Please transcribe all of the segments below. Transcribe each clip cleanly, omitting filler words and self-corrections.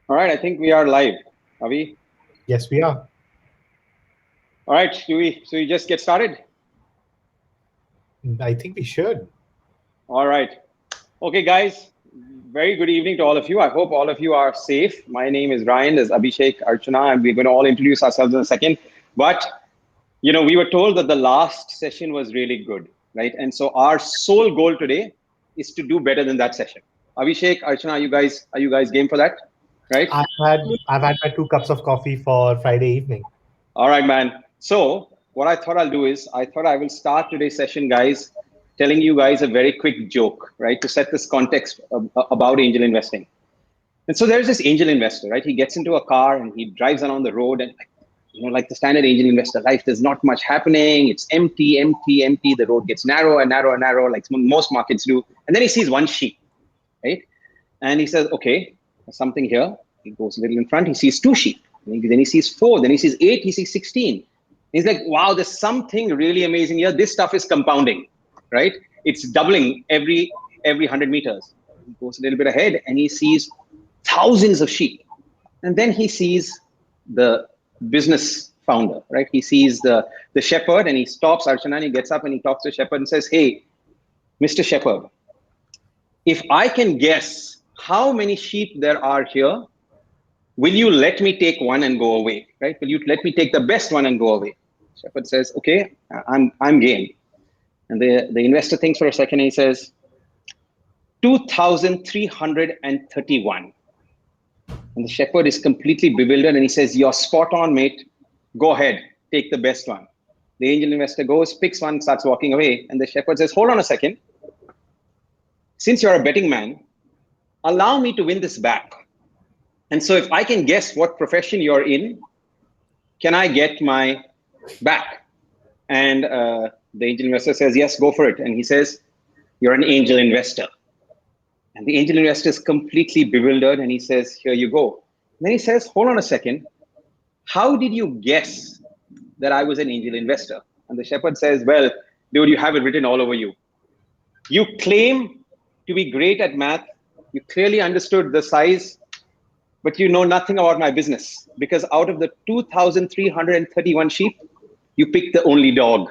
All right, I think we are live. Are we? Yes, we are. All right, do we just get started? I think we should. All right. Okay, guys. Very good evening to all of you. I hope all of you are safe. My name is Ryan. There's Abhishek, Archana, and we're going to all introduce ourselves in a second. But we were told that the last session was really good, right? And so our sole goal today is to do better than that session. Abhishek, Archana, are you guys game for that? Right? I've had my 2 cups of coffee for Friday evening. All right, man. So what I thought I'll do is I thought I will start today's session, guys, telling you guys a very quick joke, right, to set this context about angel investing. And so there's this angel investor, right? He gets into a car and he drives along the road, and like the standard angel investor life, there's not much happening. It's empty, empty, empty. The road gets narrow and narrow and narrow, like most markets do. And then he sees one sheep, right? And he says, okay, there's something here. He goes a little in front. He sees two sheep. Then he sees four. Then he sees eight. He sees 16. He's like, wow, there's something really amazing here. This stuff is compounding, right? It's doubling every 100 meters. He goes a little bit ahead and he sees thousands of sheep. And then he sees the business founder, right? He sees the shepherd and he stops Archana and he gets up and he talks to the shepherd and says, hey, Mr. Shepherd, if I can guess how many sheep there are here, will you let me take one and go away? Right? Will you let me take the best one and go away? Shepherd says, okay, I'm game. And the investor thinks for a second and he says, 2,331. And the shepherd is completely bewildered and he says, you're spot on, mate. Go ahead, take the best one. The angel investor goes, picks one, starts walking away. And the shepherd says, hold on a second. Since you're a betting man, allow me to win this back. And so if I can guess what profession you're in, can I get my back? And the angel investor says, yes, go for it. And he says, you're an angel investor. And the angel investor is completely bewildered and he says, here you go. And then he says, hold on a second. How did you guess that I was an angel investor? And the shepherd says, well, dude, you have it written all over you. You claim to be great at math. You clearly understood the size, but you know nothing about my business because out of the 2,331 sheep, you picked the only dog,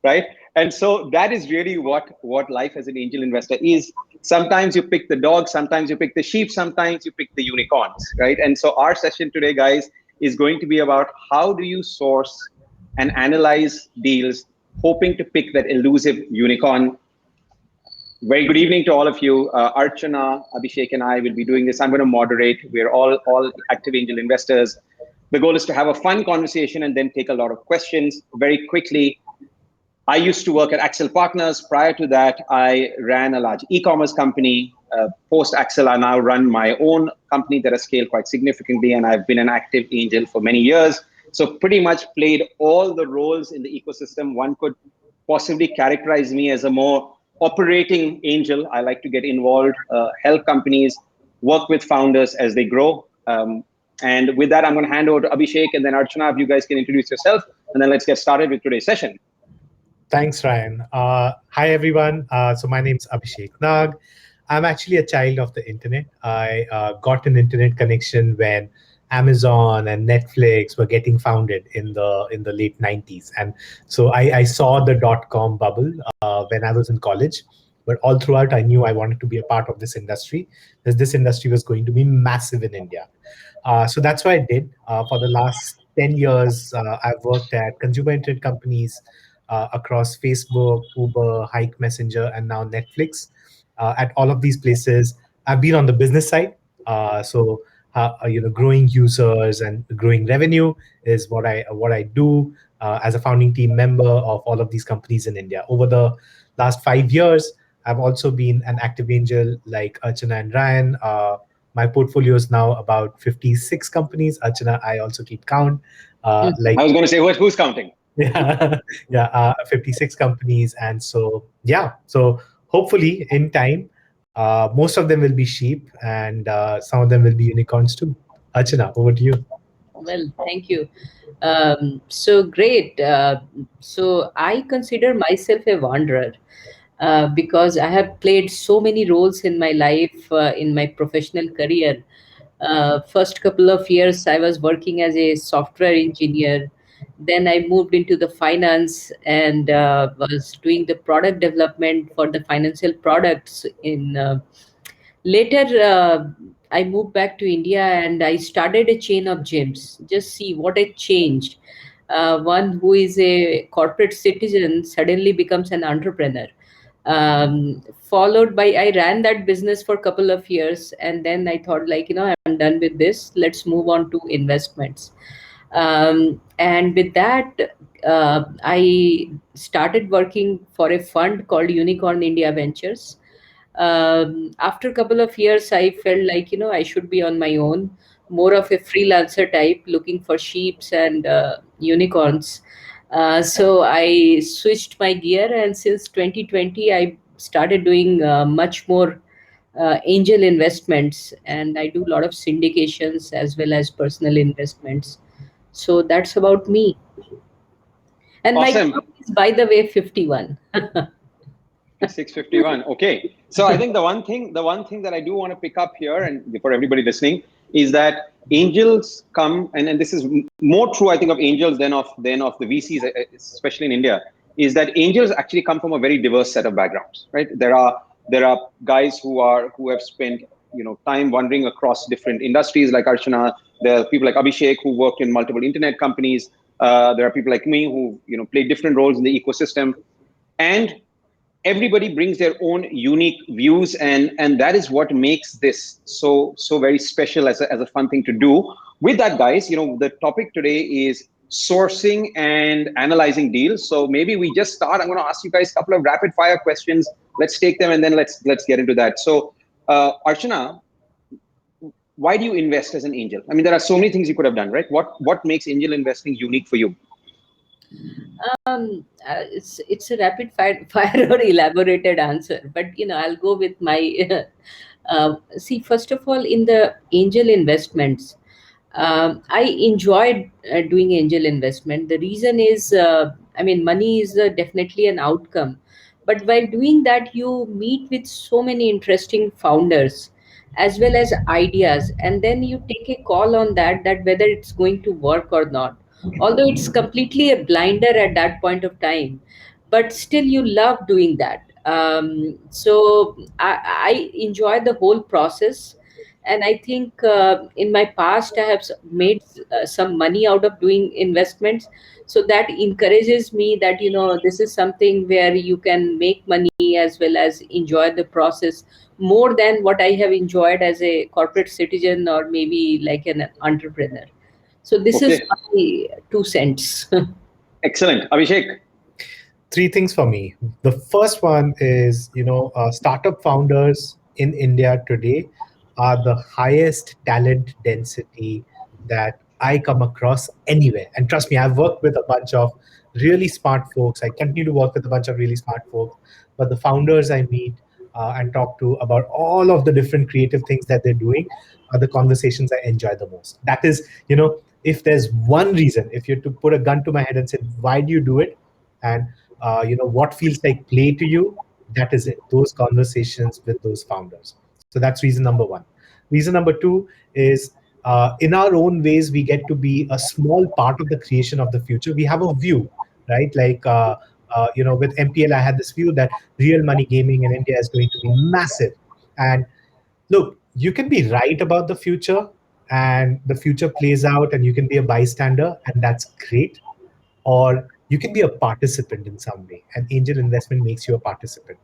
right? And so that is really what life as an angel investor is. Sometimes you pick the dog, sometimes you pick the sheep, sometimes you pick the unicorns, right? And so our session today, guys, is going to be about how do you source and analyze deals, hoping to pick that elusive unicorn. Very good evening to all of you. Archana, Abhishek, and I will be doing this. I'm going to moderate. We're all active angel investors. The goal is to have a fun conversation and then take a lot of questions very quickly. I used to work at Axel Partners. Prior to that, I ran a large e-commerce company. Post Axel, I now run my own company that has scaled quite significantly, and I've been an active angel for many years. So pretty much played all the roles in the ecosystem. One could possibly characterize me as a more operating angel. I like to get involved, help companies, work with founders as they grow. And with that, I'm going to hand over to Abhishek and then Archana, if you guys can introduce yourself, and then let's get started with today's session. Thanks, Ryan. Hi, everyone. So my name's Abhishek Nag. I'm actually a child of the internet. I got an internet connection when Amazon and Netflix were getting founded in the late 90s. And so I saw the dot-com bubble when I was in college. But all throughout, I knew I wanted to be a part of this industry because this industry was going to be massive in India. So that's what I did. For the last 10 years, I've worked at consumer internet companies across Facebook, Uber, Hike Messenger, and now Netflix. At all of these places, I've been on the business side. Growing users and growing revenue is what I do as a founding team member of all of these companies in India. Over the last 5 years, I've also been an active angel like Archana and Ryan. My portfolio is now about 56 companies. Archana, I also keep count. I was going to say, who's counting? Yeah, yeah, 56 companies. And so, yeah, so hopefully in time, most of them will be sheep and some of them will be unicorns too. Archana, over to you. Well, thank you. So great. So I consider myself a wanderer because I have played so many roles in my life, in my professional career. First couple of years, I was working as a software engineer. Then I moved into the finance and was doing the product development for the financial products. In later, I moved back to India and I started a chain of gyms. Just see what a change. One who is a corporate citizen suddenly becomes an entrepreneur. Followed by, I ran that business for a couple of years, and then I thought, like, I'm done with this. Let's move on to investments. And with that, I started working for a fund called Unicorn India Ventures. After a couple of years, I felt like, I should be on my own, more of a freelancer type, looking for sheeps and unicorns. So I switched my gear, and since 2020, I started doing much more angel investments, and I do a lot of syndications as well as personal investments. So that's about me. And my Awesome. count is, by the way, 51. 651. Okay. So I think the one thing that I do want to pick up here, and for everybody listening, is that angels come, and this is more true, I think, of angels than of the VCs, especially in India, is that angels actually come from a very diverse set of backgrounds, right? There are guys who have spent time wandering across different industries like Archana. There are people like Abhishek who worked in multiple internet companies. There are people like me who play different roles in the ecosystem, and everybody brings their own unique views, and that is what makes this so very special as a fun thing to do. With that, guys, the topic today is sourcing and analyzing deals. So maybe we just start. I'm going to ask you guys a couple of rapid fire questions. Let's take them, and then let's get into that. So Archana, why do you invest as an angel? I mean, there are so many things you could have done, right? What makes angel investing unique for you? It's a rapid fire or elaborated answer, but I'll go with my. See, first of all, in the angel investments, I enjoyed doing angel investment. The reason is, I mean, money is definitely an outcome, but while doing that, you meet with so many interesting founders as well as ideas, and then you take a call on that whether it's going to work or not. Although it's completely a blinder at that point of time, but still you love doing that. So I enjoy the whole process, and I think in my past I have made some money out of doing investments. So that encourages me that this is something where you can make money as well as enjoy the process more than what I have enjoyed as a corporate citizen or maybe like an entrepreneur. So this is Okay, my 2 cents. excellent. Abhishek. Three things for me. The first one is, startup founders in India today are the highest talent density that I come across anywhere. And trust me, I've worked with a bunch of really smart folks. I continue to work with a bunch of really smart folks. But the founders I meet and talk to about all of the different creative things that they're doing are the conversations I enjoy the most. That is, if there's one reason, if you had to put a gun to my head and say, why do you do it? And what feels like play to you, that is it, those conversations with those founders. So that's reason number one. Reason number two is, in our own ways, we get to be a small part of the creation of the future. We have a view, right? Like with MPL, I had this view that real money gaming in India is going to be massive. And look, you can be right about the future, and the future plays out and you can be a bystander, and that's great. Or you can be a participant in some way, and angel investment makes you a participant.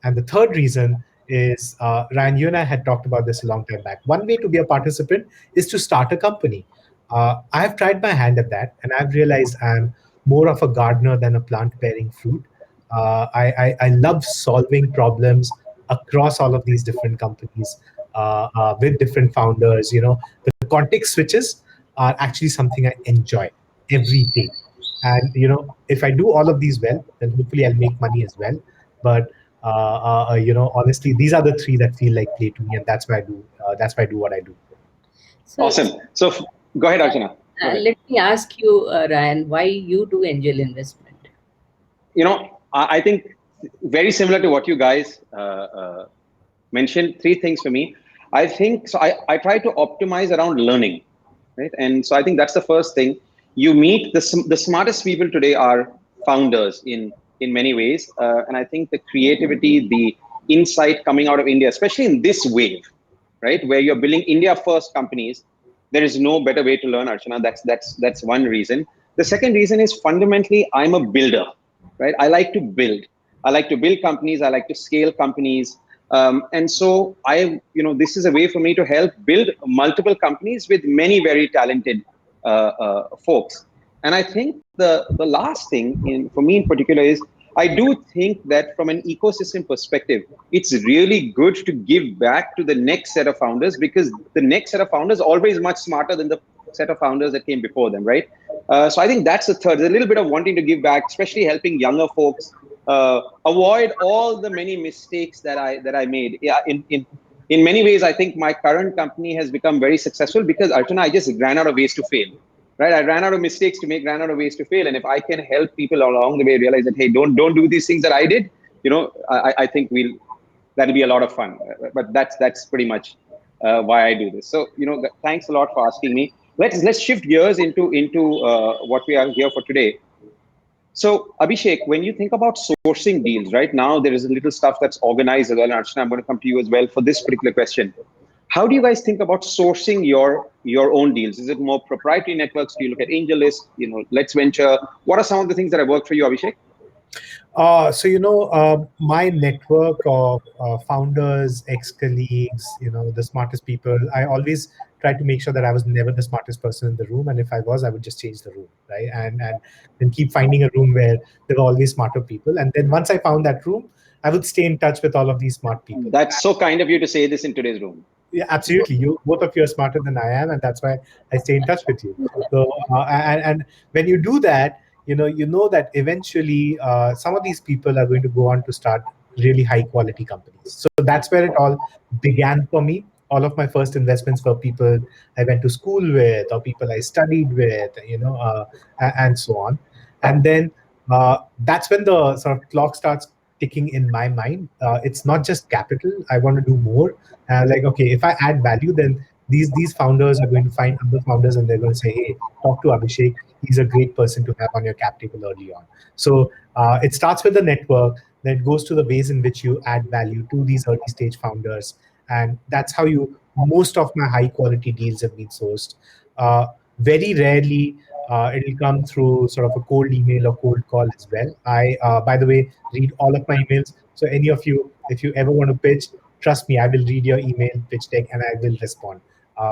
And the third reason is, Ryan, you and I had talked about this a long time back. One way to be a participant is to start a company. I have tried my hand at that, and I've realized I'm more of a gardener than a plant bearing fruit. I love solving problems across all of these different companies with different founders. The context switches are actually something I enjoy every day. And if I do all of these well, then hopefully I'll make money as well. But honestly, these are the three that feel like play to me, and that's why I do. That's why I do what I do. So Awesome. So go ahead, Archana. Go ahead. let me ask you, Ryan, why you do angel investment? I think very similar to what you guys mentioned. Three things for me. I think so. I try to optimize around learning, right? And so I think that's the first thing. You meet the smartest people today are founders in many ways, and I think the creativity, the insight coming out of India, especially in this wave, right, where you're building India first companies, there is no better way to learn, Archana. That's one reason. The second reason is fundamentally I'm a builder, right? I like to build. I like to build companies. I like to scale companies. And so this is a way for me to help build multiple companies with many very talented folks. And I think the last thing for me in particular is I do think that from an ecosystem perspective, it's really good to give back to the next set of founders, because the next set of founders are always much smarter than the set of founders that came before them, right? So I think that's the third. There's a little bit of wanting to give back, especially helping younger folks avoid all the many mistakes that I made. Yeah, in many ways, I think my current company has become very successful because Archana, I just ran out of ways to fail. Right, I ran out of mistakes to make, ran out of ways to fail, and if I can help people along the way realize that, hey, don't do these things that I did, I think that'll be a lot of fun. But that's pretty much why I do this. So thanks a lot for asking me. Let's shift gears into what we are here for today. So, Abhishek, when you think about sourcing deals, right now there is a little stuff that's organized as well. And Archana, I'm going to come to you as well for this particular question. How do you guys think about sourcing your own deals? Is it more proprietary networks? Do you look at AngelList? Let's Venture. What are some of the things that have worked for you, Abhishek? My network of founders, ex-colleagues, the smartest people, I always tried to make sure that I was never the smartest person in the room. And if I was, I would just change the room, right? And then keep finding a room where there were always smarter people. And then once I found that room, I would stay in touch with all of these smart people. That's so kind of you to say this in today's room. Yeah, absolutely. You both of you are smarter than I am, and that's why I stay in touch with you. So, and when you do that, you know that eventually some of these people are going to go on to start really high quality companies. So that's where it all began for me. All of my first investments were people I went to school with or people I studied with, and so on. And then that's when the sort of clock starts ticking in my mind. It's not just capital. I want to do more. Like, okay, if I add value, then these founders are going to find other founders and they're going to say, hey, talk to Abhishek. He's a great person to have on your cap table early on. So it starts with the network, then it goes to the ways in which you add value to these early stage founders. And that's how most of my high quality deals have been sourced. Very rarely, it'll come through sort of a cold email or cold call as well. I, by the way, read all of my emails. So any of you, if you ever want to pitch, trust me, I will read your email, pitch deck, and I will respond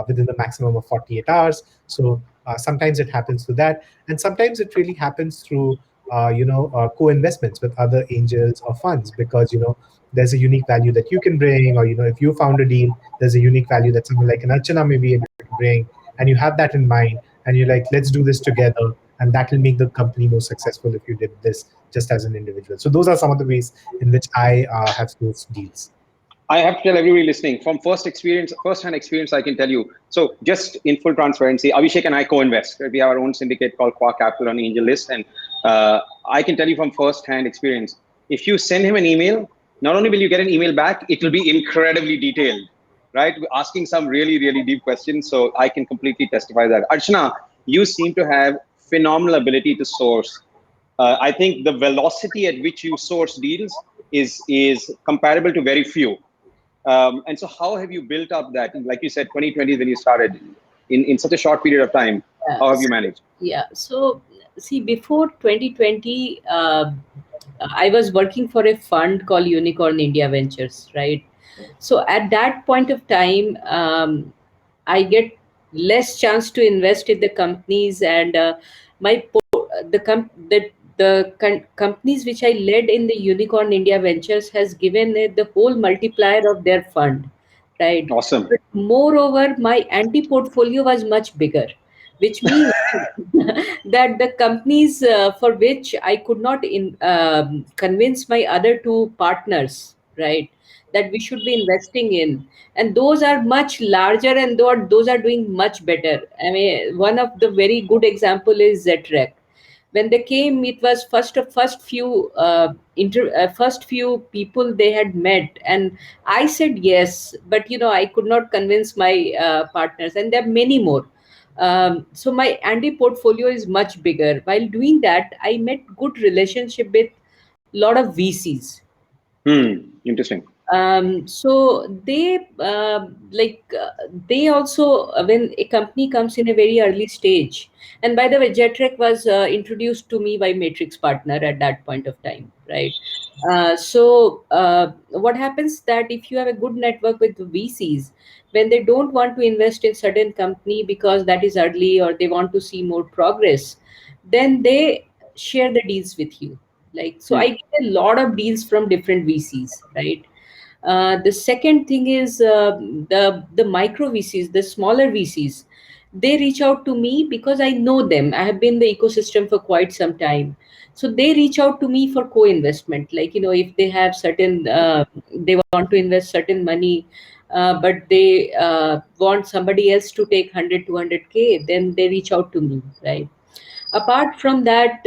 within the maximum of 48 hours. So sometimes it happens through that, and sometimes it really happens through co-investments with other angels or funds, because there's a unique value that you can bring, or if you found a deal, there's a unique value that someone like an Archana may be able to bring, and you have that in mind, and you're like, let's do this together, and that will make the company more successful if you did this just as an individual. So those are some of the ways in which I have sourced deals. I have to tell everybody listening from first-hand experience, I can tell you. So just in full transparency, Abhishek and I co-invest. We have our own syndicate called Qua Capital on Angel List. And I can tell you from first-hand experience, if you send him an email, not only will you get an email back, it will be incredibly detailed, right? Asking some really, really deep questions. So I can completely testify that. Archana, you seem to have phenomenal ability to source. I think the velocity at which you source deals is comparable to very few. And so how have you built up that, like you said, 2020 when you started, in such a short period of time? How have you managed? Yeah. So, see, before 2020, I was working for a fund called Unicorn India Ventures, right? So at that point of time, I get less chance to invest in the companies, and my the com- the companies which I led in the Unicorn India Ventures has given it the whole multiplier of their fund, right? Awesome. But moreover, my anti portfolio was much bigger, which means that the companies for which I could not convince my other two partners, right, that we should be investing in, and those are much larger, and those are doing much better. I mean, one of the very good example is Zetrec. When they came, it was first few people they had met, and I said yes, but I could not convince my partners, and there are many more. So my Andy portfolio is much bigger. While doing that, I met good relationship with lot of VCs. Interesting. So they also, when a company comes in a very early stage, and by the way, Jetrek was introduced to me by Matrix partner at that point of time, right? So what happens that if you have a good network with VCs, when they don't want to invest in certain company because that is early, or they want to see more progress, then they share the deals with you. Like, so I Hmm. get a lot of deals from different VCs, right? The second thing is, the micro VCs, the smaller VCs, they reach out to me because I know them. I have been in the ecosystem for quite some time, so they reach out to me for co-investment. Like, if they have certain, they want to invest certain money, but they want somebody else to take 100 200K, then they reach out to me, right? Apart from that,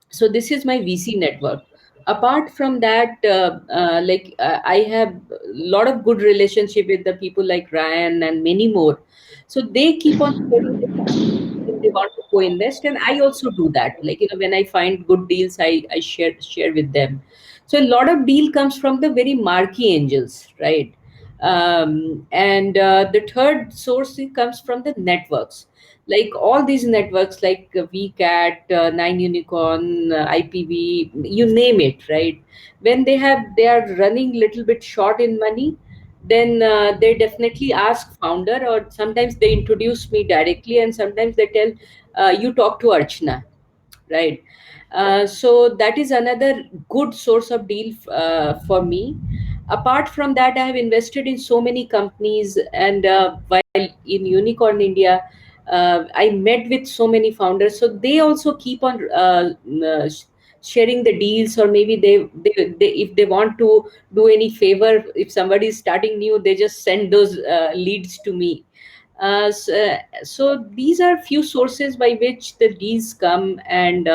so this is my VC network. Apart from that, I have a lot of good relationship with the people like Ryan and many more. So they keep on sharing the deals with me when they want to co-invest, and I also do that. Like, when I find good deals, I share with them. So a lot of deal comes from the very marquee angels, right? And the third source, it comes from the networks, like all these networks, like VCAT, Nine Unicorn, IPV, you name it, right? When they are running little bit short in money, then they definitely ask founder, or sometimes they introduce me directly, and sometimes they tell, you talk to Archana, right? So that is another good source of deal for me. Apart from that, I have invested in so many companies, and while in Unicorn India, I met with so many founders, so they also keep on sharing the deals, or maybe they if they want to do any favor, if somebody is starting new, they just send those leads to me. So these are few sources by which the deals come, and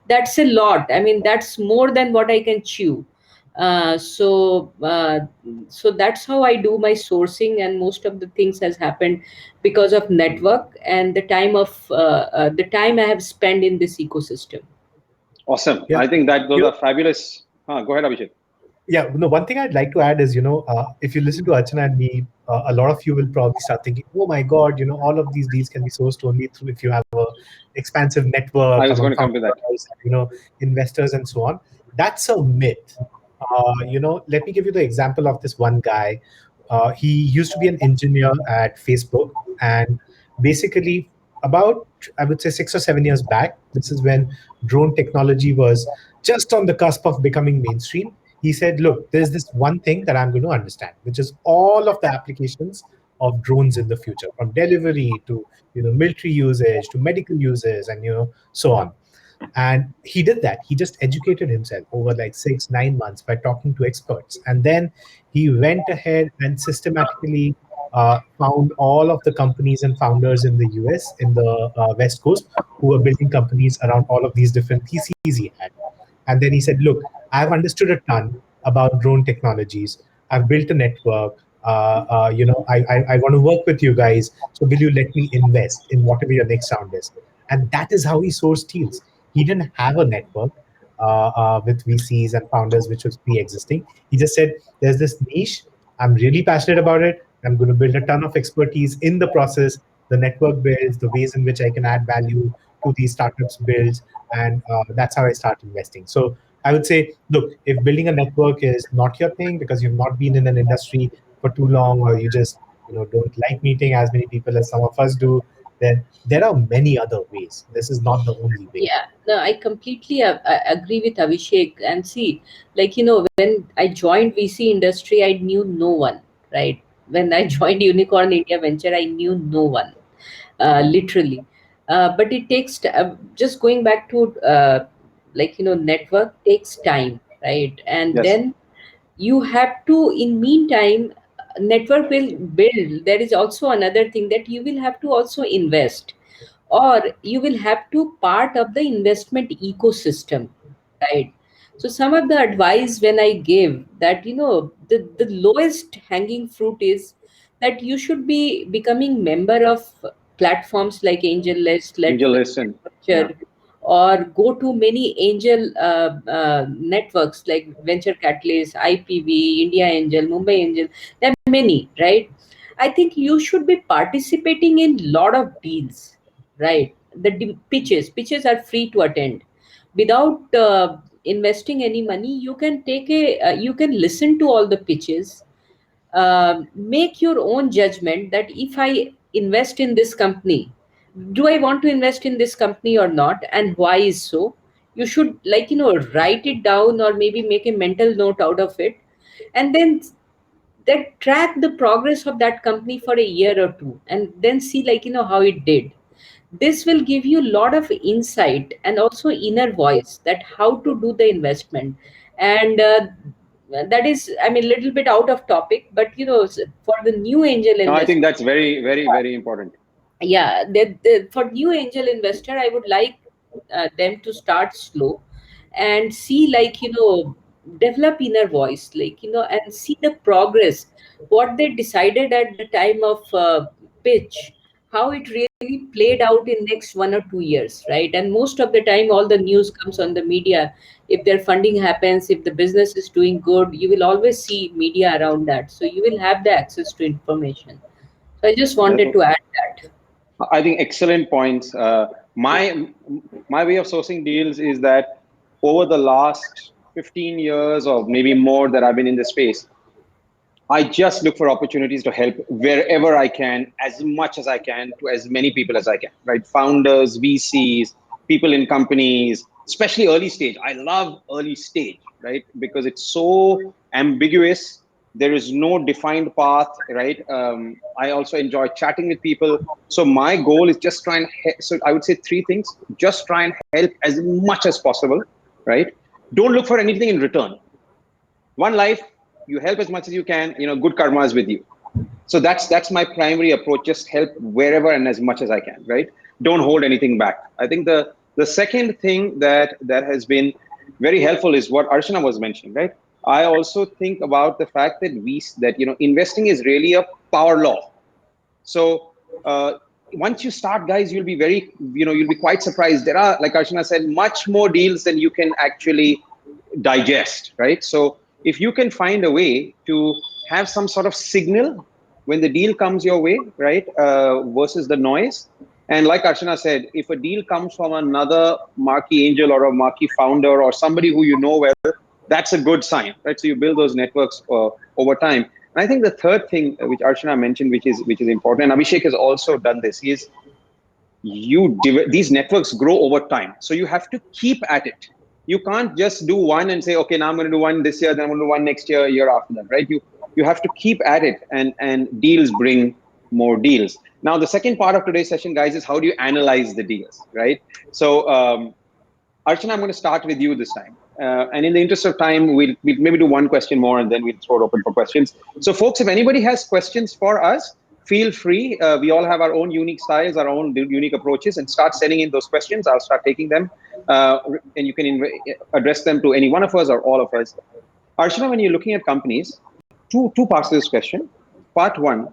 that's a lot. I mean, that's more than what I can chew. So that's how I do my sourcing, and most of the things has happened because of network and the time I have spent in this ecosystem. Awesome. Yeah. I think that those You are fabulous. Go ahead, Abhishek. Yeah, no, one thing I'd like to add is, if you listen to Archana and me, a lot of you will probably start thinking, oh my God, all of these deals can be sourced only through if you have a expansive I network was going among to come to that. founders, investors and so on. That's a myth. Let me give you the example of this one guy. He used to be an engineer at Facebook, and basically about, I would say, 6 or 7 years back, this is when drone technology was just on the cusp of becoming mainstream. He said, look, there's this one thing that I'm going to understand, which is all of the applications of drones in the future, from delivery to military usage to medical uses, and so on. And he did that. He just educated himself over like 6 9 months by talking to experts, and then he went ahead and systematically found all of the companies and founders in the US, in the West Coast, who were building companies around all of these different theses he had. And then he said, look, I've understood a ton about drone technologies. I've built a network. I want to work with you guys. So will you let me invest in whatever your next round is? And that is how he sourced deals. He didn't have a network with VCs and founders, which was pre-existing. He just said, there's this niche. I'm really passionate about it. I'm going to build a ton of expertise in the process. The network builds, the ways in which I can add value to these startups builds, and that's how I start investing. So I would say, look, if building a network is not your thing because you've not been in an industry for too long, or you just don't like meeting as many people as some of us do, then there are many other ways. This is not the only way. Yeah, no, I completely agree with Abhishek. And see, like, when I joined VC industry, I knew no one, right? When I joined Unicorn India Venture, I knew no one, literally. But it takes, just going back to, network takes time, right? And Yes. then you have to, in meantime, network will build. There is also another thing that you will have to also invest. or you will have to part of the investment ecosystem, right? So some of the advice when I give that, the lowest hanging fruit is that you should be becoming member of platforms like AngelList, Angel Let listen. Yeah. Venture, or go to many angel networks like Venture Catalyst, IPV, India Angel, Mumbai Angel. There are many, right? I think you should be participating in lot of deals, right? Pitches are free to attend. Without investing any money, you can you can listen to all the pitches, make your own judgment that if I invest in this company, do I want to invest in this company or not, and why is so. You should, write it down or maybe make a mental note out of it, and then track the progress of that company for a year or two, and then see, how it did. This will give you a lot of insight and also inner voice that how to do the investment. And that is, I mean, little bit out of topic, but for the new angel No, I think investor, that's very, very, very important. yeah, for new angel investor, I would like them to start slow and see, develop inner voice, and see the progress, what they decided at the time of pitch, how it really played out in next 1 or 2 years, right? And most of the time all the news comes on the media. If their funding happens, if the business is doing good, you will always see media around that, so you will have the access to information. So I just wanted to add that. I think excellent points. My way of sourcing deals is that over the last 15 years or maybe more that I've been in this space, I just look for opportunities to help wherever I can, as much as I can, to as many people as I can, right? Founders, VCs, people in companies, especially early stage. I love early stage, right? Because it's so ambiguous. There is no defined path, right? I also enjoy chatting with people. So my goal is just try and, so I would say three things. Just try and help as much as possible, right? Don't look for anything in return. One life, you help as much as you can, good karma is with you. So that's my primary approach. Just help wherever and as much as I can, right? Don't hold anything back. I think the second thing that has been very helpful is what Archana was mentioning, right? I also think about the fact that investing is really a power law. So once you start, guys, you'll be quite surprised. There are, like Archana said, much more deals than you can actually digest, right? So if you can find a way to have some sort of signal when the deal comes your way, right, versus the noise. And like Archana said, if a deal comes from another marquee angel or a marquee founder or somebody who you know well, that's a good sign, right? So you build those networks over time. And I think the third thing which Archana mentioned, which is important, and Abhishek has also done this, is these networks grow over time, so you have to keep at it. You can't just do one and say, okay, now I'm going to do one this year, then I'm going to do one next year after that, right? You have to keep at it, and deals bring more deals. Now the second part of today's session, guys, is how do you analyze the deals, right? So Archana, I'm going to start with you this time. And in the interest of time, we'll maybe do one question more and then we'll throw it open for questions. So, folks, if anybody has questions for us, feel free. We all have our own unique styles, our own unique approaches, and start sending in those questions. I'll start taking them. And you can address them to any one of us or all of us. Archana, when you're looking at companies, two parts to this question. Part one,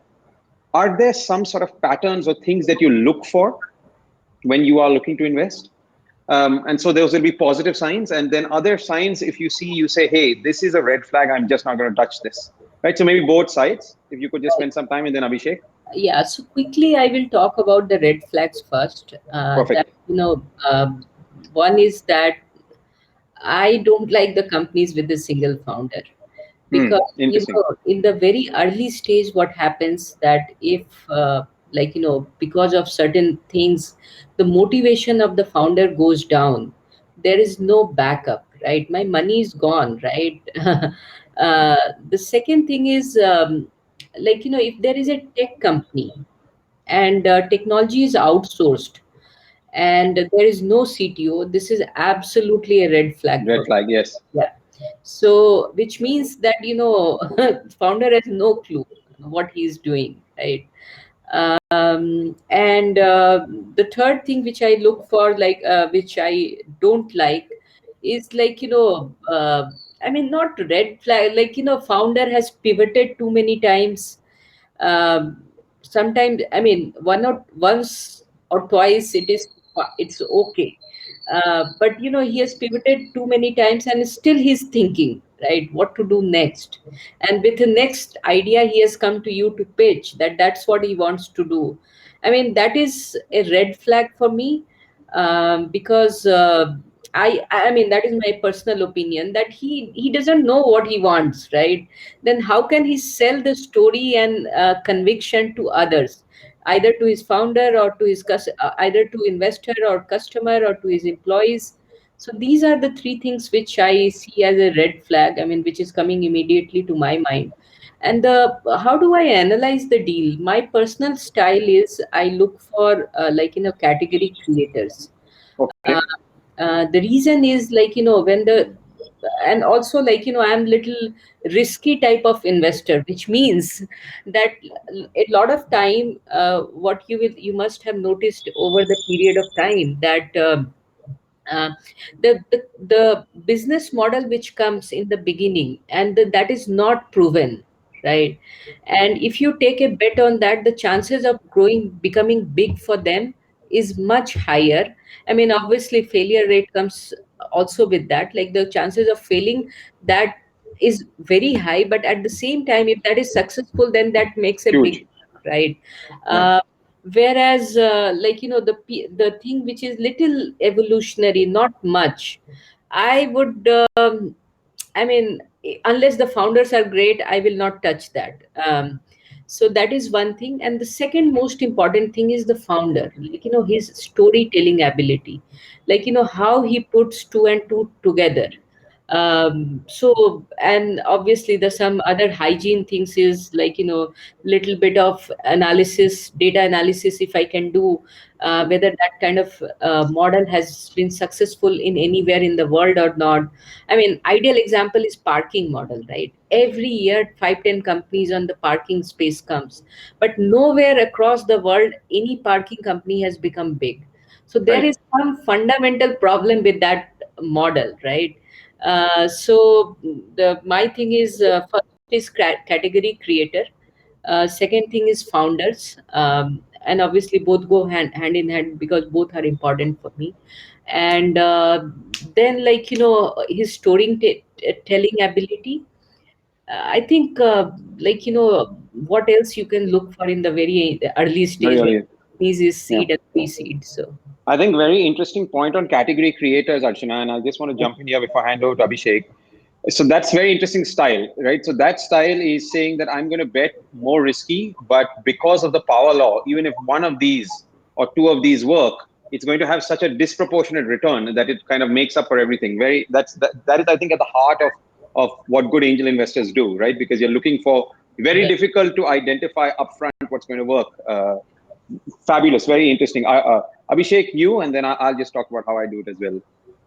are there some sort of patterns or things that you look for when you are looking to invest? And so those will be positive signs. And then other signs, if you see, you say, hey, this is a red flag. I'm just not going to touch this. Right. So maybe both sides, if you could just spend some time, and then Abhishek. Yeah, so quickly I will talk about the red flags first. That Perfect. one is that I don't like the companies with a single founder, because Interesting. in the very early stage, what happens that if because of certain things, the motivation of the founder goes down, there is no backup, right? My money is gone, right? The second thing is, if there is a tech company and technology is outsourced and there is no CTO, this is absolutely a red flag Red for me. flag. Yes. Yeah. So, which means that, founder has no clue what he's doing, right? And the third thing which I look for, like which I don't like, is like, I mean, not red flag, like, founder has pivoted too many times. um, Sometimes, I mean, once or twice it's okay. But he has pivoted too many times and still he's thinking, right, what to do next. And with the next idea he has come to you to pitch that's what he wants to do. I mean, that is a red flag for me. Because I mean, that is my personal opinion, that he doesn't know what he wants, right? Then how can he sell the story and conviction to others, either to his founder or to either to investor or customer or to his employees? So these are the three things which I see as a red flag, I mean, which is coming immediately to my mind. And how do I analyze the deal? My personal style is I look for category creators. Okay. uh, the reason is, like, when the and also, like, I'm little risky type of investor, which means that a lot of time, what you must have noticed over the period of time, that uh, the business model which comes in the beginning, and that is not proven, right? And if you take a bet on that, the chances of growing, becoming big for them, is much higher. I mean, obviously failure rate comes also with that, like the chances of failing, that is very high. But at the same time, if that is successful, then that makes a big, Huge. right? Right. uh, Whereas, the thing which is little evolutionary, not much, I would, I mean, unless the founders are great, I will not touch that. So that is one thing. And the second most important thing is the founder, like, his storytelling ability, like, how he puts two and two together. So, and obviously the some other hygiene things is, like, little bit of analysis, data analysis, if I can do, whether that kind of model has been successful in anywhere in the world or not. I mean, ideal example is parking model, right? Every year, 5-10 companies on the parking space comes, but nowhere across the world any parking company has become big. So there Right. is some fundamental problem with that model, right? So the my thing is, first is category creator. Second thing is founders, and obviously both go hand in hand because both are important for me. And then, like, his telling ability. I think, like, what else you can look for in the very early Very stage when early. companies is Yeah. seed and pre-seed. So I think very interesting point on category creators, Archana, and I just want to jump in here before I hand over to Abhishek. So that's very interesting style, right? So that style is saying that I'm going to bet more risky, but because of the power law, even if one of these or two of these work, it's going to have such a disproportionate return that it kind of makes up for everything. That is, I think, at the heart of what good angel investors do, right? Because you're looking for very yeah. difficult to identify upfront what's going to work. Fabulous, very interesting. Abhishek, you, and then I'll just talk about how I do it as well.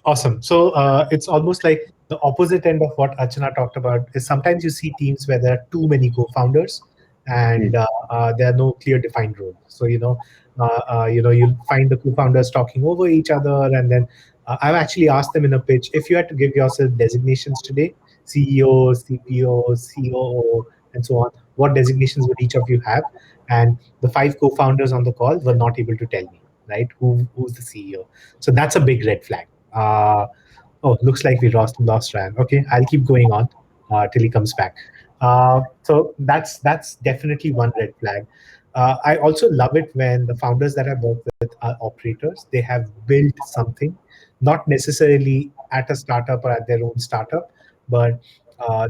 Awesome. So it's almost like the opposite end of what Archana talked about is sometimes you see teams where there are too many co-founders Hmm. and there are no clear defined roles. So you'll find the co-founders talking over each other, and then I've actually asked them in a pitch, if you had to give yourself designations today, CEO, CPO, COO, and so on, what designations would each of you have? And the five co-founders on the call were not able to tell me, right? Who's the CEO? So that's a big red flag. Oh, looks like we lost Ryan. Okay, I'll keep going on till he comes back. So that's definitely one red flag. I also love it when the founders that I work with are operators. They have built something, not necessarily at a startup or at their own startup, but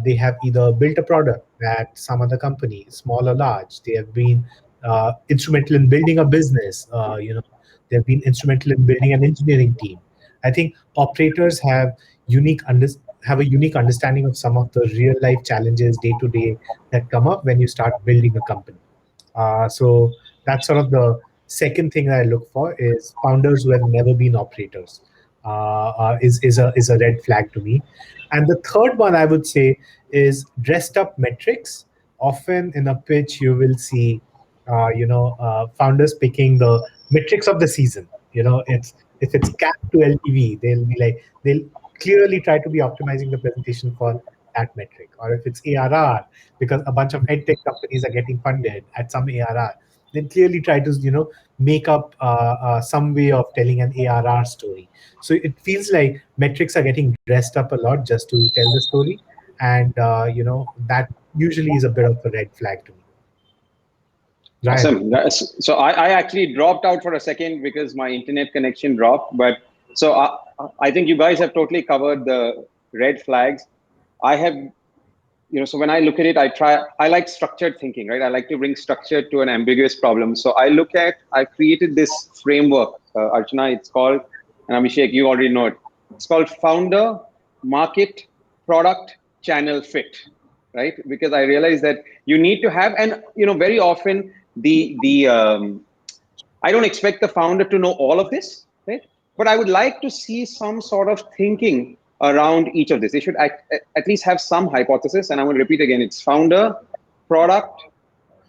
they have either built a product at some other company, small or large. They have been instrumental in building a business. They've been instrumental in building an engineering team. I think operators have a unique understanding of some of the real life challenges day to day that come up when you start building a company. So that's sort of the second thing that I look for is founders who have never been operators. Is a red flag to me. And the third one I would say is dressed up metrics. Often in a pitch, you will see founders picking the metrics of the season. It's if it's CAC to LTV, they'll be like they'll clearly try to be optimizing the presentation for that metric. Or if it's ARR, because a bunch of edtech companies are getting funded at some ARR, then clearly try to make up some way of telling an ARR story. So it feels like metrics are getting dressed up a lot just to tell the story, and that usually is a bit of a red flag to me. Ryan. Awesome. So I actually dropped out for a second because my internet connection dropped. But so I think you guys have totally covered the red flags. I have, so when I look at it, I like structured thinking, right? I like to bring structure to an ambiguous problem. So I created this framework, Archana, it's called, and Abhishek, you already know it. It's called founder, market, product, channel fit, right? Because I realized that you need to have, and very often I don't expect the founder to know all of this, right? But I would like to see some sort of thinking around each of this. They should at least have some hypothesis. And I'm going to repeat again: it's founder, product,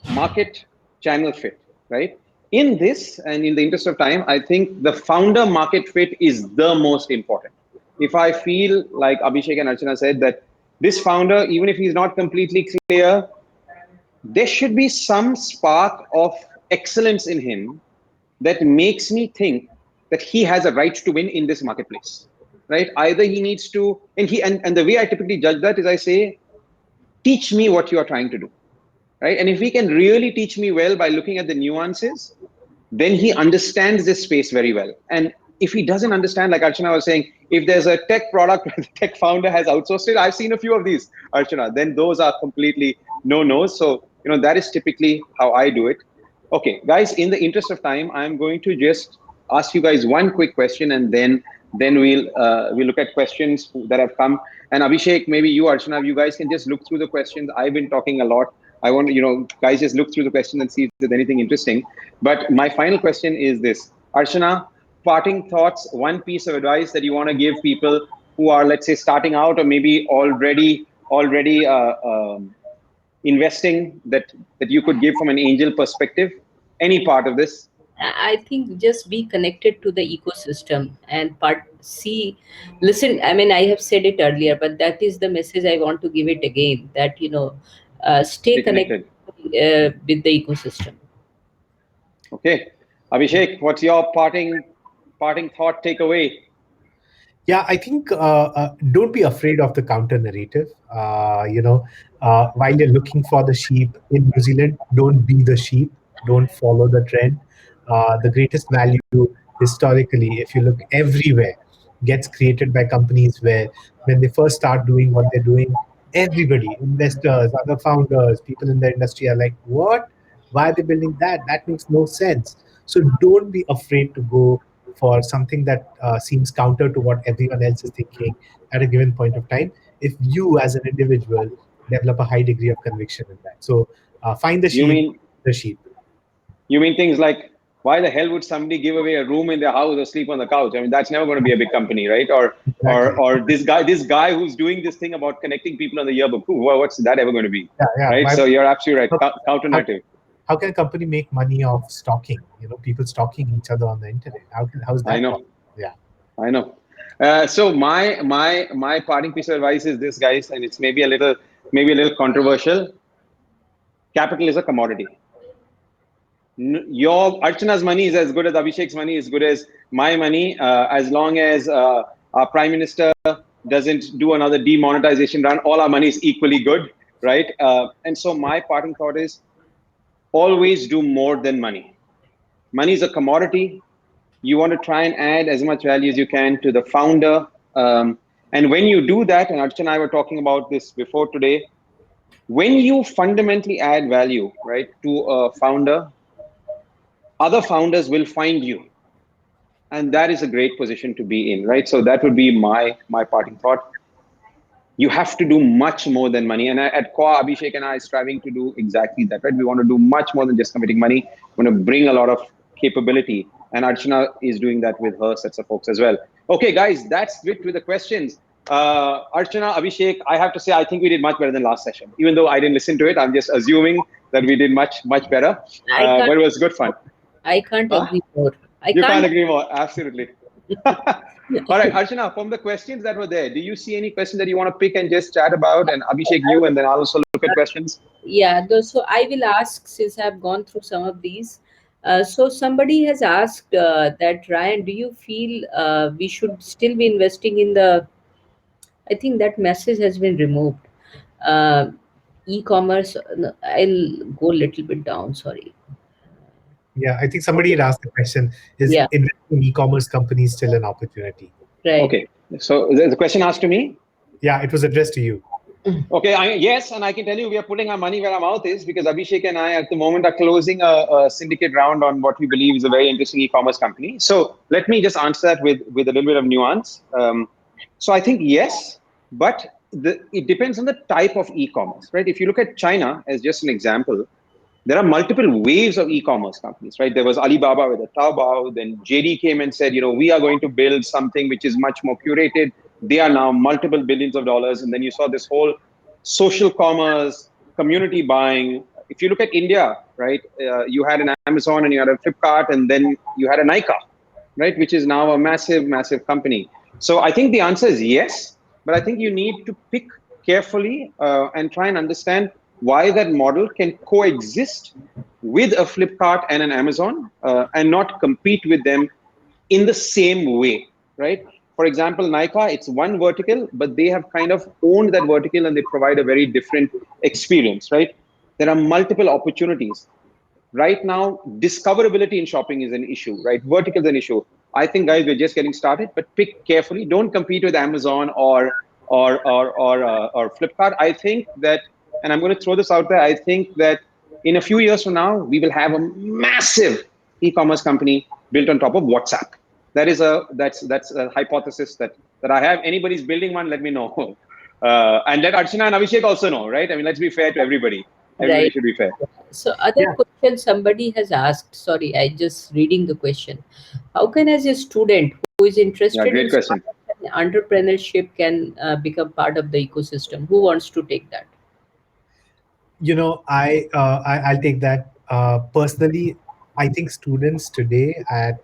market, channel fit, right? In this, and in the interest of time, I think the founder market fit is the most important. If I feel like Abhishek and Archana said that this founder, even if he's not completely clear, there should be some spark of excellence in him that makes me think that he has a right to win in this marketplace, right? Either he needs to, and the way I typically judge that is I say, teach me what you are trying to do, right? And if he can really teach me well by looking at the nuances, then he understands this space very well. And if he doesn't understand, like Archana was saying, if there's a tech product where the tech founder has outsourced it, I've seen a few of these, Archana, then those are completely no-nos. So, that is typically how I do it. Okay, guys, in the interest of time, I'm going to just ask you guys one quick question, and then we'll look at questions that have come. And Abhishek, maybe you, Archana, you guys can just look through the questions. I've been talking a lot. I want guys, just look through the questions and see if there's anything interesting. But my final question is this: Archana, parting thoughts, one piece of advice that you want to give people who are, let's say, starting out or maybe already investing, that you could give from an angel perspective, any part of this? I think just be connected to the ecosystem and listen. I mean, I have said it earlier, but that is the message I want to give it again. That stay Stay connected connected. with the ecosystem. Okay, Abhishek, what's your parting thought takeaway? Yeah, I think don't be afraid of the counter narrative. While you're looking for the sheep in New Zealand, don't be the sheep. Don't follow the trend. The greatest value historically, if you look everywhere, gets created by companies where when they first start doing what they're doing, everybody, investors, other founders, people in the industry are like, what? Why are they building that? That makes no sense. So don't be afraid to go for something that seems counter to what everyone else is thinking at a given point of time, if you as an individual develop a high degree of conviction in that. So find the You sheep, mean the sheep. you mean things like, why the hell would somebody give away a room in their house or sleep on the couch? I mean, that's never going to be a big company, right? Or or Exactly. or this guy who's doing this thing about connecting people on the yearbook. What's that ever going to be, Yeah, yeah. right? So you're absolutely right. How, Counter how, narrative. how can a company make money off stalking? People stalking each other on the internet. How's I that possible? know. Yeah. I know. So my parting piece of advice is this, guys, and it's maybe a little controversial. Capital is a commodity. Your Archana's money is as good as Abhishek's money, is good as my money, as long as our prime minister doesn't do another demonetization run. All our money is equally good, right? And so my parting thought is always do more than money. Money is a commodity. You want to try and add as much value as you can to the founder. And when you do that, and Archana and I were talking about this before today, when you fundamentally add value, right, to a founder, other founders will find you, and that is a great position to be in, right? So that would be my parting thought. You have to do much more than money, and at Core, Abhishek and I are striving to do exactly that, right? We want to do much more than just committing money. We want to bring a lot of capability, and Archana is doing that with her sets of folks as well. Okay, guys, that's it with the questions. Archana, Abhishek, I have to say I think we did much better than last session, even though I didn't listen to it. I'm just assuming that we did much better. I can't. But it was good fun. I can't Huh? agree more. I You can't can't. agree more. Absolutely. All right, Archana, from the questions that were there, do you see any question that you want to pick and just chat about? And Abhishek, you, and then I'll also look at questions. Yeah, so I will ask since I've gone through some of these. So somebody has asked that Ryan, do you feel we should still be investing in the? I think that message has been removed. Uh, E-commerce. No, I'll go a little bit down. Sorry. Yeah, I think somebody Okay. had asked the question: is Yeah. investing in e-commerce companies still an opportunity? Right. Okay. So the question asked to me. Yeah, it was addressed to you. Okay, yes, and I can tell you we are putting our money where our mouth is because Abhishek and I at the moment are closing a syndicate round on what we believe is a very interesting e-commerce company. So let me just answer that with a little bit of nuance. So I think yes, but it depends on the type of e-commerce, right? If you look at China as just an example, there are multiple waves of e-commerce companies, right? There was Alibaba with a Taobao, then JD came and said, we are going to build something which is much more curated. They are now multiple billions of dollars. And then you saw this whole social commerce, community buying. If you look at India, right, you had an Amazon and you had a Flipkart and then you had a Nika, right, which is now a massive company. So I think the answer is yes, but I think you need to pick carefully and try and understand why that model can coexist with a Flipkart and an Amazon and not compete with them in the same way, right? For example, Nykaa, it's one vertical, but they have kind of owned that vertical and they provide a very different experience, right? There are multiple opportunities. Right now, discoverability in shopping is an issue, right? Vertical is an issue. I think, guys, we're just getting started, but pick carefully. Don't compete with Amazon or Flipkart. I think that, and I'm going to throw this out there. I think that in a few years from now, we will have a massive e-commerce company built on top of WhatsApp. That's a hypothesis that I have. Anybody's building one, let me know, and let Archana and Abhishek also know, right? I mean, let's be fair to everybody. Everybody Right. should be fair. So other Yeah, question somebody has asked. Sorry, I just reading the question. How can as a student who is Yeah, interested in great question. startup and entrepreneurship can become part of the ecosystem? Who wants to take that? I'll take that. Personally, I think students today at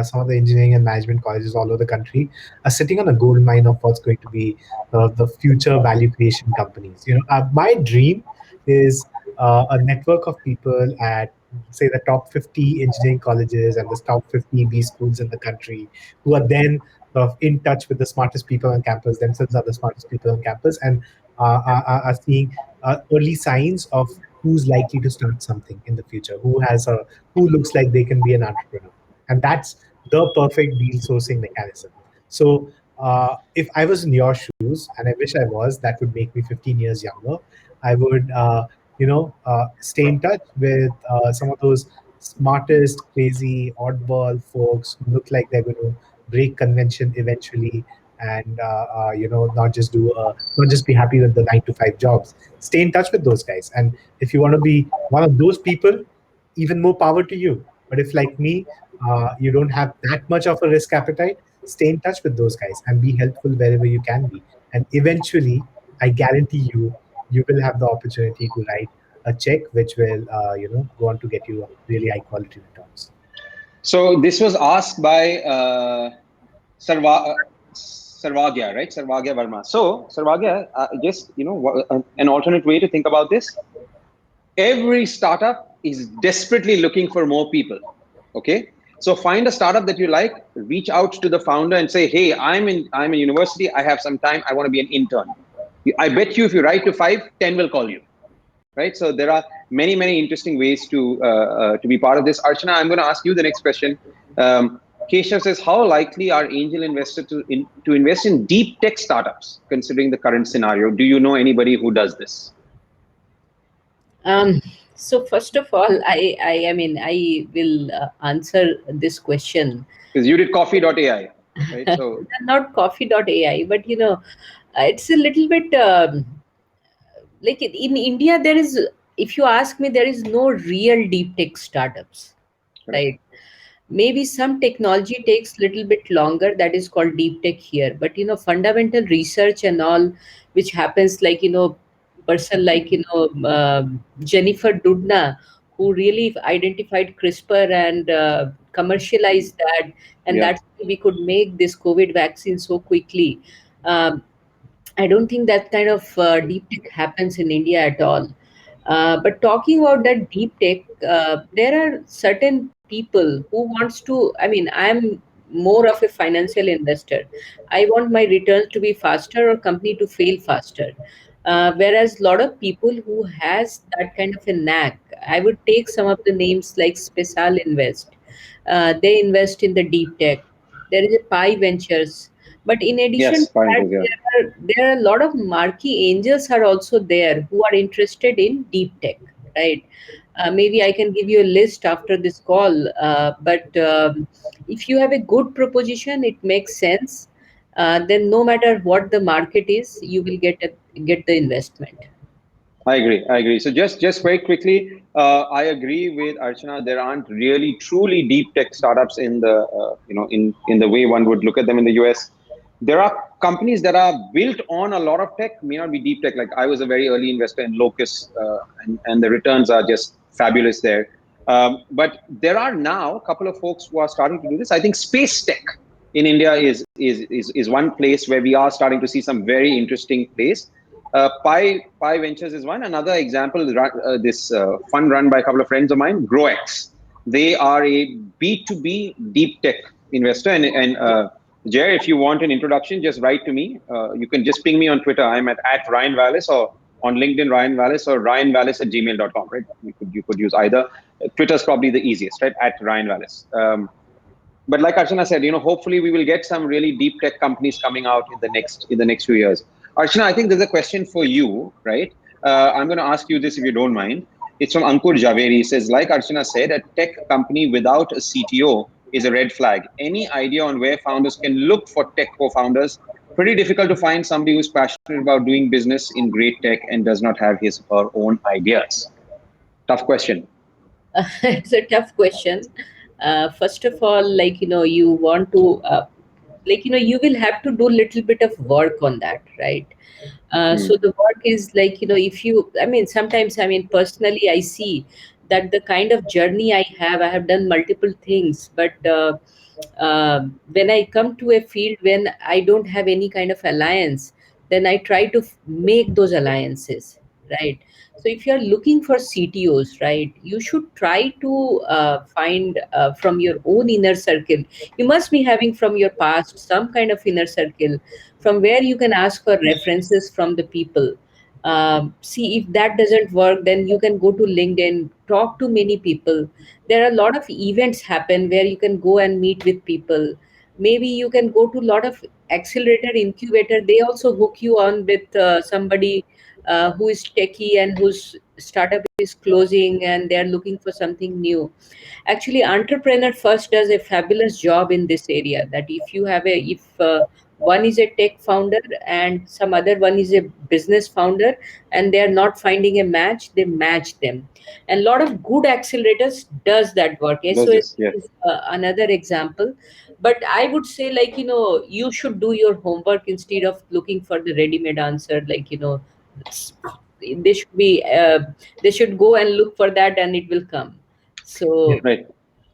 some of the engineering and management colleges all over the country are sitting on a gold mine of what's going to be the future value creation companies. My dream is a network of people at, say, the top 50 engineering colleges and the top 50 B schools in the country, who are then sort of in touch with the smartest people on campus, themselves are the smartest people on campus, and are seeing early signs of who's likely to start something in the future, who looks like they can be an entrepreneur, and that's the perfect deal sourcing mechanism. So if I was in your shoes, and I wish I was, that would make me 15 years younger. I would stay in touch with some of those smartest, crazy, oddball folks who look like they're going to break convention eventually, and not just be happy with the 9 to 5 jobs. Stay in touch with those guys, and if you want to be one of those people, even more power to you. But if, like me, you don't have that much of a risk appetite, stay in touch with those guys and be helpful wherever you can be. And eventually, I guarantee you, you will have the opportunity to write a check which will, go on to get you really high quality returns. So this was asked by Sarva, Sarvagya, right? Sarvagya Verma. So Sarvagya, just an alternate way to think about this. Every startup is desperately looking for more people. Okay, so find a startup that you like, reach out to the founder and say, hey, I'm in university, I have some time, I want to be an intern. I bet you if you write to 5, 10 will call you, right? So there are many interesting ways to be part of this. Archana, I'm going to ask you the next question. Keshav says, how likely are angel investors to invest in deep tech startups considering the current scenario? Do you know anybody who does this? Um, so first of all, I mean, I will answer this question. Because you did coffee.ai, right? So Not coffee.ai, but it's a little bit like in India, there is, if you ask me, there is no real deep tech startups, correct. right? Maybe some technology takes little bit longer, that is called deep tech here, but fundamental research and all, which happens like person like Jennifer Doudna, who really identified CRISPR and commercialized that, and Yeah, that's why we could make this COVID vaccine so quickly. Um, I don't think that kind of deep tech happens in India at all. But talking about that deep tech, there are certain people who wants to. I mean, I'm more of a financial investor. I want my returns to be faster or company to fail faster. Whereas a lot of people who has that kind of a knack, I would take some of the names like Special Invest. They invest in the deep tech. There is a Pi Ventures, but in addition yes, to that, pointers. Yeah, there are a lot of marquee angels are also there who are interested in deep tech, right? Maybe I can give you a list after this call, but if you have a good proposition, it makes sense. Then no matter what the market is, you will get the investment. I agree. I agree. So just very quickly, I agree with Archana. There aren't really truly deep tech startups in the in the way one would look at them in the US. There are companies that are built on a lot of tech, may not be deep tech. Like I was a very early investor in Locus, and the returns are just fabulous there. But there are now a couple of folks who are starting to do this. I think space tech in India is one place where we are starting to see some very interesting place. Pi Ventures is one. Another example is this fund run by a couple of friends of mine, GrowX. They are a B2B deep tech investor. And Jay, if you want an introduction, just write to me. You can just ping me on Twitter. I'm at Ryan Valles, or on LinkedIn, Ryan Valles, or ryanvalles at gmail.com, right? You could use either. Twitter's probably the easiest, right? At Ryan Valles. But like Archana said, hopefully we will get some really deep tech companies coming out in the next few years. Archana, I think there's a question for you, right? I'm going to ask you this if you don't mind. It's from Ankur Javeri. He says, like Archana said, a tech company without a CTO is a red flag. Any idea on where founders can look for tech co-founders? Pretty difficult to find somebody who's passionate about doing business in great tech and does not have his or her own ideas. Tough question. It's a tough question. First of all, you want to, you will have to do a little bit of work on that, right? So Hmm. the work is if you, I mean, sometimes, I mean, personally, I see that the kind of journey I have done multiple things, but when I come to a field when I don't have any kind of alliance, then I try to make those alliances, right? So if you're looking for CTOs, right, you should try to find from your own inner circle. You must be having from your past some kind of inner circle from where you can ask for references from the people. See if that doesn't work, then you can go to LinkedIn, talk to many people. There are a lot of events happen where you can go and meet with people. Maybe you can go to a lot of accelerator incubator. They also hook you on with somebody who is techie and whose startup is closing and they are looking for something new. Actually, entrepreneur first does a fabulous job in this area, that if you have a if one is a tech founder and some other one is a business founder and they are not finding a match, they match them. And a lot of good accelerators does that work. Does SOS this? Yeah. is another example. But I would say, you should do your homework instead of looking for the ready made answer. It's- they should be they should go and look for that and it will come. Yeah. So Right.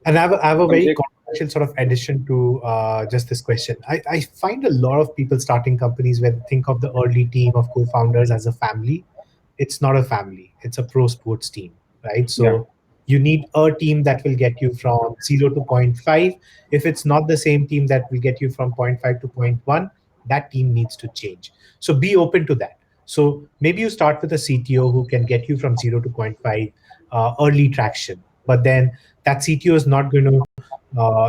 And I have a very Abhishek? controversial sort of addition to just this question. I find a lot of people starting companies where they think of the early team of co-founders as a family. It's not a family. It's a pro sports team, right? Yeah. So you need a team that will get you from 0 to point 0.5. If it's not the same team that will get you from point 0.5 to point 0.1, that team needs to change. So be open to that. So maybe you start with a CTO who can get you from 0 to point 0.5 early traction, but then that CTO is not going to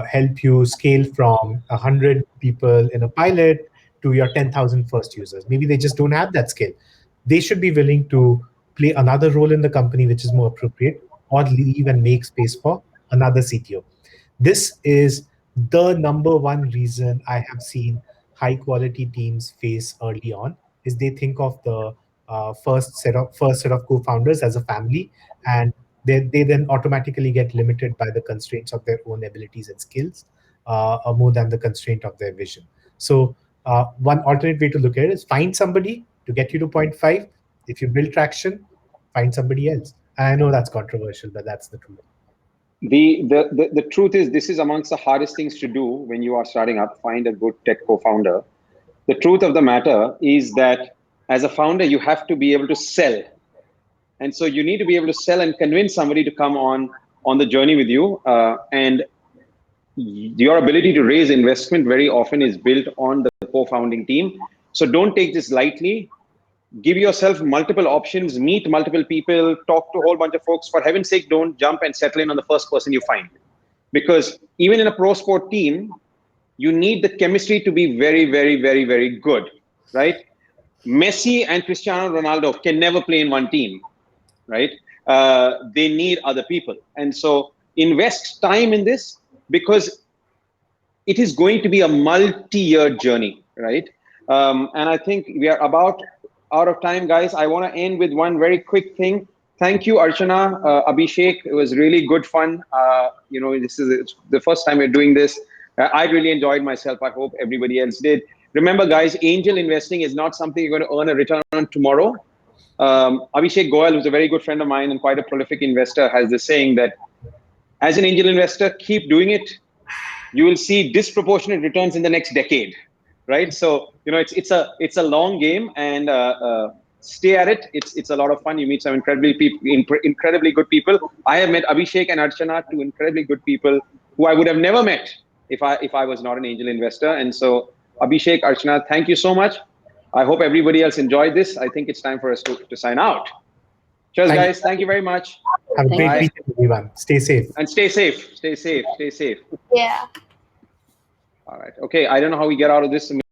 help you scale from 100 people in a pilot to your 10,000 first users. Maybe they just don't have that skill. They should be willing to play another role in the company, which is more appropriate, or leave and make space for another CTO. This is the number one reason I have seen high quality teams face early on is they think of the first set of co-founders as a family, and they then automatically get limited by the constraints of their own abilities and skills, more than the constraint of their vision. So one alternate way to look at it is find somebody to get you to point 0.5, If you build traction, find somebody else. I know that's controversial, but that's the truth. The truth is, this is amongst the hardest things to do when you are starting up. Find a good tech co-founder. The truth of the matter is that as a founder, you have to be able to sell. And so you need to be able to sell and convince somebody to come on the journey with you. And your ability to raise investment very often is built on the co-founding team. So don't take this lightly. Give yourself multiple options, meet multiple people, talk to a whole bunch of folks. For heaven's sake, don't jump and settle in on the first person you find. Because even in a pro sport team, you need the chemistry to be very, very, very, very good, right? Messi and Cristiano Ronaldo can never play in one team, right? They need other people. And so invest time in this, because it is going to be a multi-year journey, right? And I think we are about out of time, guys. I want to end with one very quick thing. Thank you, Archana, Abhishek. It was really good fun. This is the first time we're doing this. I really enjoyed myself. I hope everybody else did. Remember, guys, angel investing is not something you're going to earn a return on tomorrow. Abhishek Goyal, who's a very good friend of mine and quite a prolific investor, has this saying that as an angel investor, keep doing it. You will see disproportionate returns in the next decade, right? So it's a long game, and stay at it. It's a lot of fun. You meet some incredibly good people. I have met Abhishek and Archana, two incredibly good people who I would have never met if I was not an angel investor. And so Abhishek, Archana, thank you so much. I hope everybody else enjoyed this. I think it's time for us to sign out. Cheers, guys. Thank you very much. Have a great Bye. weekend, everyone. Stay safe. And stay safe. Stay safe. Stay safe. Yeah. All right. Okay. I don't know how we get out of this.